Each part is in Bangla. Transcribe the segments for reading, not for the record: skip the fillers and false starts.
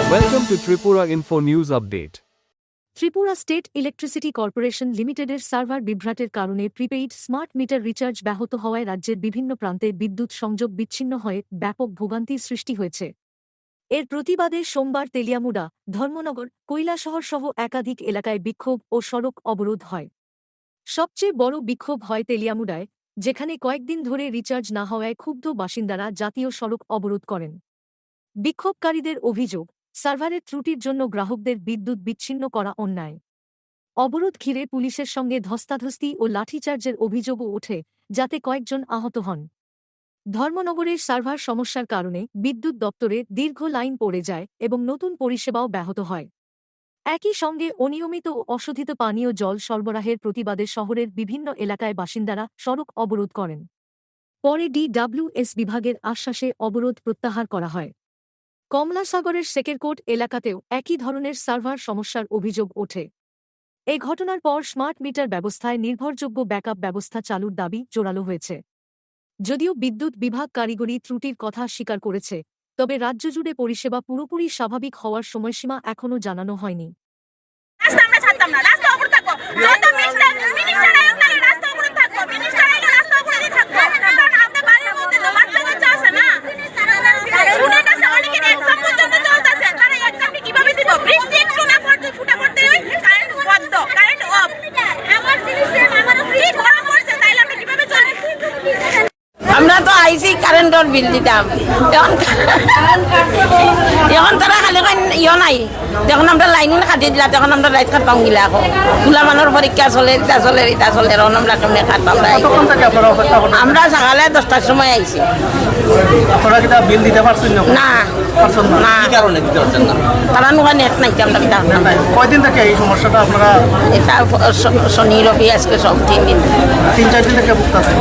Welcome to Tripura Info News Update. Tripura state electricity corporation লিমিটেডের সার্ভার বিভ্রাটের কারণে প্রিপেইড স্মার্ট মিটার রিচার্জ ব্যাহত হওয়ায় রাজ্যের বিভিন্ন প্রান্তে বিদ্যুৎ সংযোগ বিচ্ছিন্ন হয়ে ব্যাপক ভোগান্তির সৃষ্টি হয়েছে। এর প্রতিবাদে সোমবার তেলিয়ামুড়া, ধর্মনগর, কৈলাসহর সহ একাধিক এলাকায় বিক্ষোভ ও সড়ক অবরোধ হয়। সবচেয়ে বড় বিক্ষোভ হয় তেলিয়ামুড়ায়, যেখানে কয়েকদিন ধরে রিচার্জ না হওয়ায় ক্ষুব্ধ বাসিন্দারা জাতীয় সড়ক অবরোধ করেন। বিক্ষোভকারীদের অভিযোগ, সার্ভারের ত্রুটির জন্য গ্রাহকদের বিদ্যুৎ বিচ্ছিন্ন করা অন্যায়। অবরোধ ঘিরে পুলিশের সঙ্গে ধস্তাধস্তি ও লাঠিচার্জের অভিযোগও ওঠে, যাতে কয়েকজন আহত হন। ধর্মনগরের সার্ভার সমস্যার কারণে বিদ্যুৎ দপ্তরে দীর্ঘ লাইন পড়ে যায় এবং নতুন পরিষেবাও ব্যাহত হয়। একই সঙ্গে অনিয়মিত ও অশোধিত পানীয় জল সরবরাহের প্রতিবাদে শহরের বিভিন্ন এলাকায় বাসিন্দারা সড়ক অবরোধ করেন। পরে DWS বিভাগের আশ্বাসে অবরোধ প্রত্যাহার করা হয়। কমলাসাগরের সেকেরকোট এলাকাতেও একই ধরনের সার্ভার সমস্যার অভিযোগ ওঠে। এই ঘটনার পর স্মার্ট মিটার ব্যবস্থায় নির্ভরযোগ্য ব্যাকআপ ব্যবস্থা চালুর দাবি জোরালো হয়েছে। যদিও বিদ্যুৎ বিভাগ কারিগরি ত্রুটির কথা স্বীকার করেছে, তবে রাজ্য জুড়ে পরিষেবা পুরোপুরি স্বাভাবিক হওয়ার সময়সীমা এখনও জানানো হয়নি। আমরা তো আইসি কারেন্টর বিল দিতাম, এখন তারা খালি ইয়ে নাই, যখন আমরা লাইন কাটিয়ে দিলা তখন আমরা রাইত কাটতাম গিলা। এখন তুলা মানুষ পরীক্ষা চলে, ইটা চলে এখন আমরা কেমনি কাটতাম। আমরা সকালে 10টার সময় আইসি। বিল দিতে পারছেন না, না কারণে দিতে পারছেন না? তারা নোকা নেট নাই, আমরা কিতাব কয়দিন থেকে এই সমস্যাটা আপনারা? এটা শনি রবি আজকে সব 3 দিন 3-4 দিন থেকে ভুগতেছেন।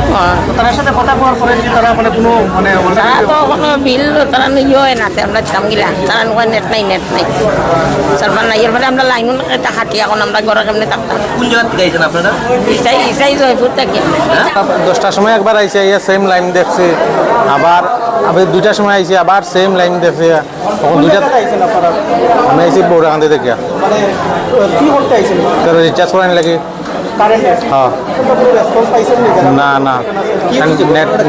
তার সাথে কথা বলার পরে কি তারা মানে কোনো মানে তারা তো কোনো বিল তারা ইয়ে না, আমরা ছিলাম গিলা। তারা নোকা নেট নাই সার্ভার নাই, এর ফলে আমরা লাইন হাঁটি। এখন আমরা ঘরে কেমনি থাকতাম। কোন জায়গা থেকে আইছেন আপনারা? ইসাই জয়পুর থেকে। 10টার সময় একবার আইসে, সেম লাইন দেখছি। আবার 2টার সময় আইসি, আবার সেম লাইন দেখছি। তখন 2টা আমি আইসি বৌরাকান্দি থেকে। মানে কি করতে আইছেন? রিচার্জ করানি লাগে। হ্যাঁ, না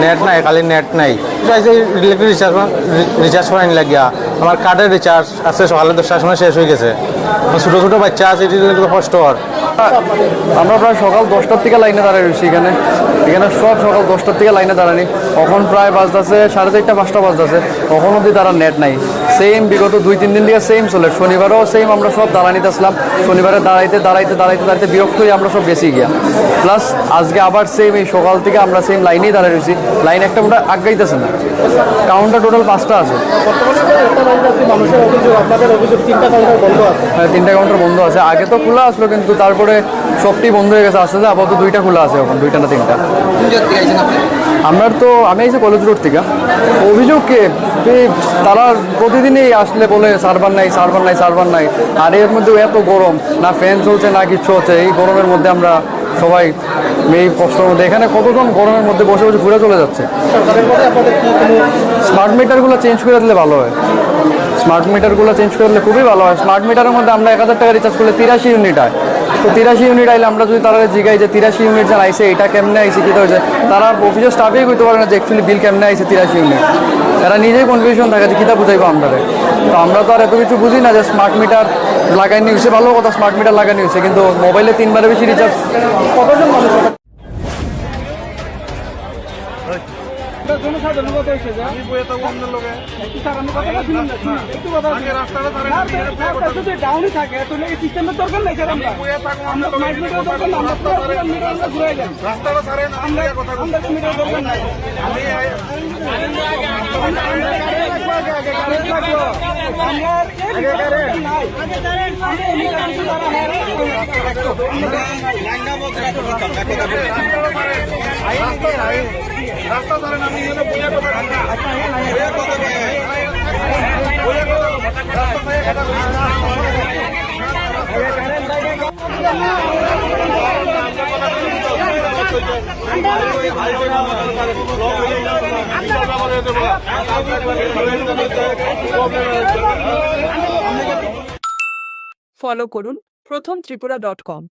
নেট নাই, খালি নেট নাই। রিচার্জ করানি লাগিয়া আমার কার্ডের রিচার্জ আছে, সকালে 10টার সময় শেষ হয়ে গেছে। ছোটো ছোটো বাচ্চা আছে, এটি কষ্ট হওয়ার। আমরা প্রায় সকাল 10টার থেকে লাইনে দাঁড়িয়ে রয়েছি। এখানে সব সকাল 10টার থেকে লাইনে দাঁড়ানি। এখন প্রায় বাজতেছে 4:30, 5টা বাজতেছে। তখন অবধি তারা নেট নাই। সেম বিগত 2-3 দিন দিয়ে সেম চলে। শনিবারও সেম আমরা সব দাঁড়ানিতে আসলাম। শনিবারে দাঁড়াইতে বিরক্ত হয়ে আমরা সব বেশি গিয়া। প্লাস আজকে আবার সেম এই সকাল থেকে আমরা সেম লাইনেই দাঁড়িয়ে রয়েছি। লাইন একটা মোটা আগাইতেছে না। কাউন্টার টোটাল 5টা আছে। মানুষের অভিযোগ, আপনাদের অভিযোগ 3টা কাউন্টার বন্ধ আছে। হ্যাঁ, 3টা কাউন্টার বন্ধ আছে। আগে তো খোলা আসলো, কিন্তু তারপরে সবটি বন্ধ হয়ে গেছে। আস্তে আস্তে আপাতত 2টা খোলা আছে এখন, 2টা না 3টা। আমি আইসি কলেজ রোড থেকে। অভিযোগ কে তারা প্রতিদিনই আসলে বলে সার্ভার নাই। আর এর মধ্যে এত গরম, না ফ্যান চলছে না কিছু হচ্ছে। এই গরমের মধ্যে আমরা সবাই এই কষ্টের মধ্যে, এখানে কতজন গরমের মধ্যে বসে বসে ঘুরে চলে যাচ্ছে। স্মার্ট মিটারগুলো চেঞ্জ করে দিলে ভালো হয়। স্মার্ট মিটারগুলো চেঞ্জ করে দিলে খুবই ভালো হয়। স্মার্ট মিটারের মধ্যে আমরা 1000 টাকা রিচার্জ করলে 83 ইউনিট হয়। তো 83 ইউনিট আইলে আমরা যদি তারা জিগাই যে 83 ইউনিট যেন আইসে, এটা কেমনে আইসে, কী হয়েছে, তারা অফিসের স্টাফেই করতে পারে না যে অ্যাকচুয়ালি বিল কেমনে আইসে 83 ইউনিট। তারা নিজেই কনফিউশন থাকে যে কীটা বুঝাইবো আমরা। তো আমরা তো আর এত কিছু বুঝি না যে স্মার্ট মিটার লাগাইনি হয়েছে, ভালো কথা স্মার্ট মিটার লাগানি হয়েছে, কিন্তু মোবাইলে 3বারের বেশি রিচার্জ। কতজন মানুষ রাস্তা ধরেন, আমি এখানে বইয়া কথা আমরা ফলো করুন প্রথম ত্রিপুরা.com।